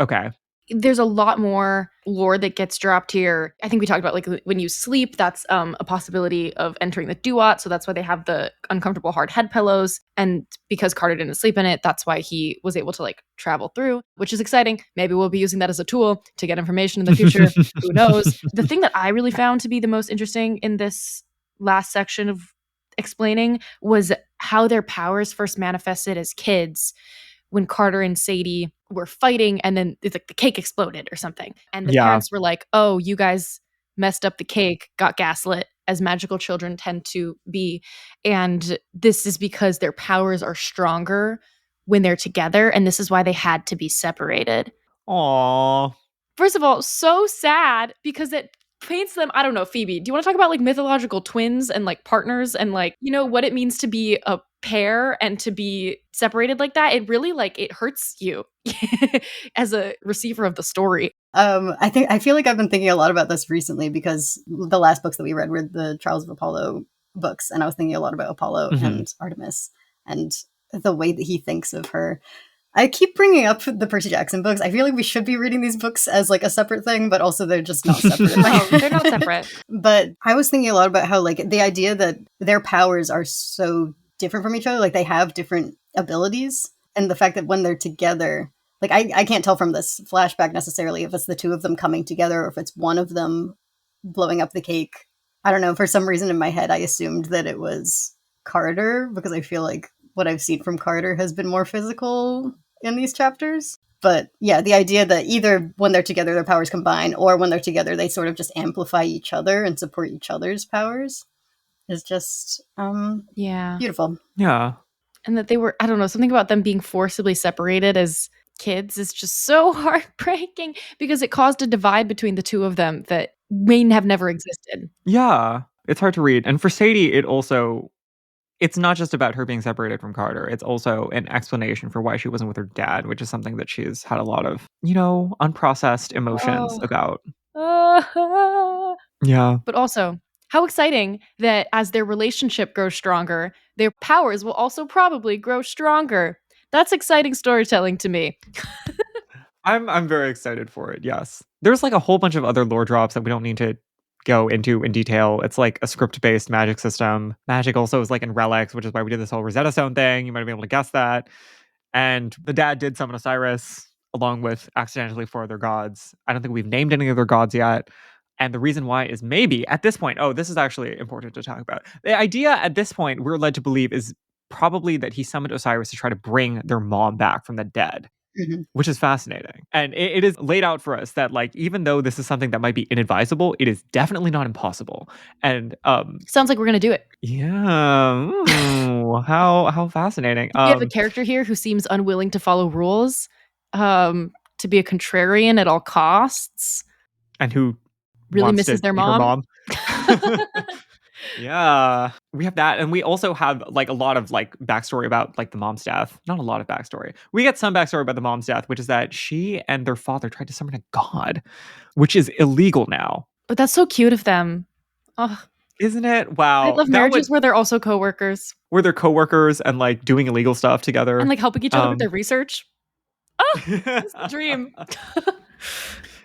Okay. There's a lot more lore that gets dropped here. I think we talked about like when you sleep, that's a possibility of entering the duat. So that's why they have the uncomfortable hard head pillows. And because Carter didn't sleep in it, that's why he was able to like travel through, which is exciting. Maybe we'll be using that as a tool to get information in the future. Who knows? The thing that I really found to be the most interesting in this last section of explaining was how their powers first manifested as kids when Carter and Sadie were fighting, and then it's like the cake exploded or something. And the parents were like, oh, you guys messed up the cake, got gaslit, as magical children tend to be. And this is because their powers are stronger when they're together, and this is why they had to be separated. Aww. First of all, so sad because it paints them, I don't know, Phoebe, do you want to talk about like mythological twins and like partners and like, what it means to be a pair and to be separated like that? It really like it hurts you as a receiver of the story. I feel like I've been thinking a lot about this recently because the last books that we read were the Trials of Apollo books, and I was thinking a lot about Apollo and Artemis and the way that he thinks of her. I keep bringing up the Percy Jackson books. I feel like we should be reading these books as like a separate thing, but also they're just not separate. No, they're not separate. But I was thinking a lot about how like the idea that their powers are so different from each other, like they have different abilities, and the fact that when they're together, like I can't tell from this flashback necessarily if it's the two of them coming together or if it's one of them blowing up the cake. I don't know. For some reason in my head, I assumed that it was Carter because I feel like what I've seen from Carter has been more physical in these chapters. But yeah, the idea that either when they're together, their powers combine, or when they're together, they sort of just amplify each other and support each other's powers is just beautiful. Yeah. And that they were, I don't know, something about them being forcibly separated as kids is just so heartbreaking because it caused a divide between the two of them that may have never existed. Yeah. It's hard to read. And for Sadie, it's not just about her being separated from Carter. It's also an explanation for why she wasn't with her dad, which is something that she's had a lot of, unprocessed emotions about. Yeah. But also, how exciting that as their relationship grows stronger, their powers will also probably grow stronger. That's exciting storytelling to me. I'm very excited for it. Yes. There's like a whole bunch of other lore drops that we don't need to go into in detail. It's like a script-based magic system. Magic also is like in relics, which is why we did this whole Rosetta Stone thing. You might have been able to guess that. And the dad did summon Osiris along with accidentally 4 other gods. I don't think we've named any other gods yet. And the reason why is maybe at this point, this is actually important to talk about. The idea at this point we're led to believe is probably that he summoned Osiris to try to bring their mom back from the dead. Mhm. Which is fascinating. And it is laid out for us that, like, even though this is something that might be inadvisable, it is definitely not impossible. And Sounds like we're gonna do it. yeah, how fascinating. We have a character here who seems unwilling to follow rules, to be a contrarian at all costs, and who really wants misses to their eat her mom. Yeah, we have that, and we also have like a lot of like backstory about like the mom's death. Not a lot of backstory. We get some backstory about the mom's death, which is that she and their father tried to summon a god, which is illegal now. But that's so cute of them. Oh, isn't it? Wow. I love marriages where they're also coworkers. Where they're coworkers and like doing illegal stuff together. And like helping each other with their research. Oh, it's a dream.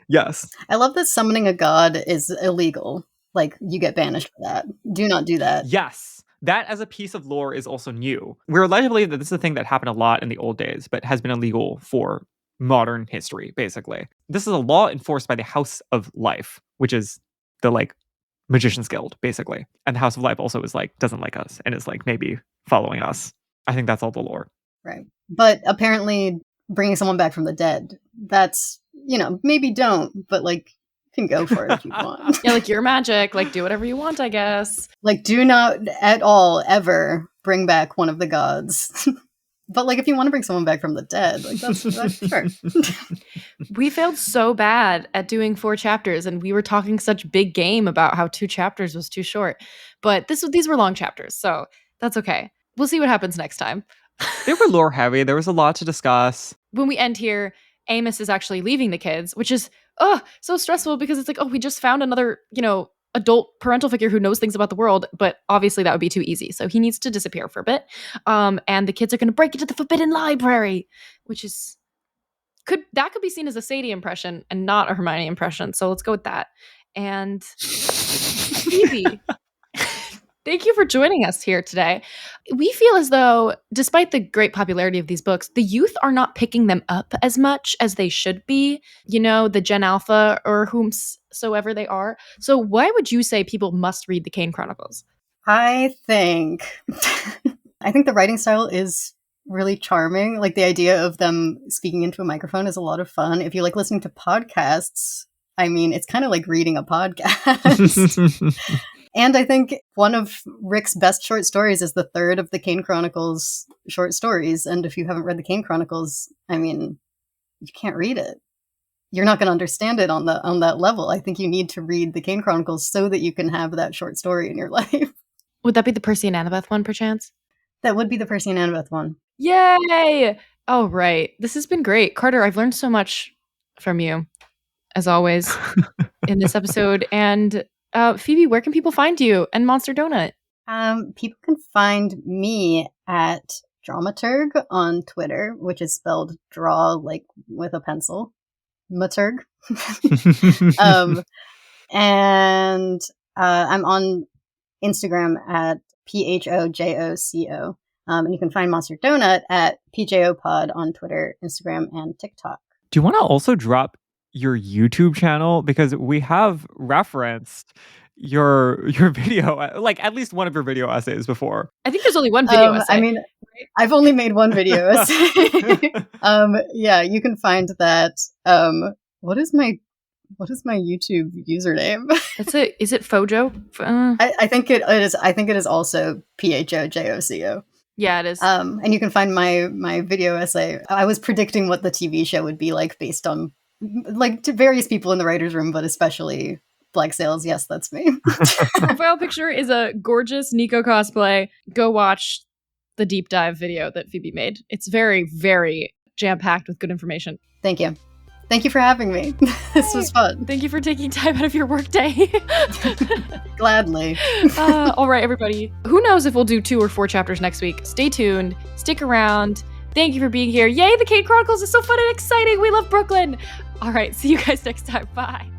Yes. I love that summoning a god is illegal. Like, you get banished for that. Do not do that. Yes. That as a piece of lore is also new. We're led to believe that this is a thing that happened a lot in the old days, but has been illegal for modern history, basically. This is a law enforced by the House of Life, which is the like Magician's Guild, basically. And the House of Life also is like, doesn't like us and is like maybe following us. I think that's all the lore. Right. But apparently bringing someone back from the dead, that's, maybe don't, but like, can go for it if you want. Yeah, like your magic, like do whatever you want, I guess. Like, do not at all ever bring back one of the gods. But like, if you want to bring someone back from the dead, like that's sure. We failed so bad at doing 4 chapters, and we were talking such big game about how 2 chapters was too short. But these were long chapters, so that's okay. We'll see what happens next time. They were lore heavy. There was a lot to discuss. When we end here, Amos is actually leaving the kids, which is so stressful because it's like, we just found another, adult parental figure who knows things about the world, but obviously that would be too easy. So he needs to disappear for a bit. And the kids are going to break into the Forbidden Library, which is could be seen as a Sadie impression and not a Hermione impression. So let's go with that. And Phoebe, thank you for joining us here today. We feel as though, despite the great popularity of these books, the youth are not picking them up as much as they should be, the Gen Alpha or whomsoever they are. So why would you say people must read the Kane Chronicles? I think the writing style is really charming. Like, the idea of them speaking into a microphone is a lot of fun. If you like listening to podcasts, I mean, it's kind of like reading a podcast. And I think one of Rick's best short stories is the 3rd of the Kane Chronicles short stories. And if you haven't read the Kane Chronicles, I mean, you can't read it. You're not going to understand it on that level. I think you need to read the Kane Chronicles so that you can have that short story in your life. Would that be the Percy and Annabeth one, perchance? That would be the Percy and Annabeth one. Yay! Oh, right. This has been great. Carter, I've learned so much from you, as always, in this episode. And Phoebe, where can people find you and Monster Donut? People can find me at Dramaturg on Twitter, which is spelled draw like with a pencil. Maturg. And I'm on Instagram at PHOJOCO. And you can find Monster Donut at PJOPod on Twitter, Instagram, and TikTok. Do you want to also drop your YouTube channel? Because we have referenced your video, like at least one of your video essays before. I think there's only one video essay. I mean, I've only made one video essay. Yeah, you can find that. What is my YouTube username? Is it Fojo? I think it is. I think it is also PHOJOCO. Yeah, it is. And you can find my video essay. I was predicting what the TV show would be like based on like to various people in the writer's room, but especially Black Sails. Yes, that's me. Profile picture is a gorgeous Nico cosplay. Go watch the deep dive video that Phoebe made. It's very, very jam-packed with good information. Thank you. Thank you for having me. This was fun. Thank you for taking time out of your workday. Gladly. All right, everybody. Who knows if we'll do 2 or 4 chapters next week? Stay tuned. Stick around. Thank you for being here. Yay, the Kane Chronicles is so fun and exciting. We love Brooklyn. All right, see you guys next time. Bye.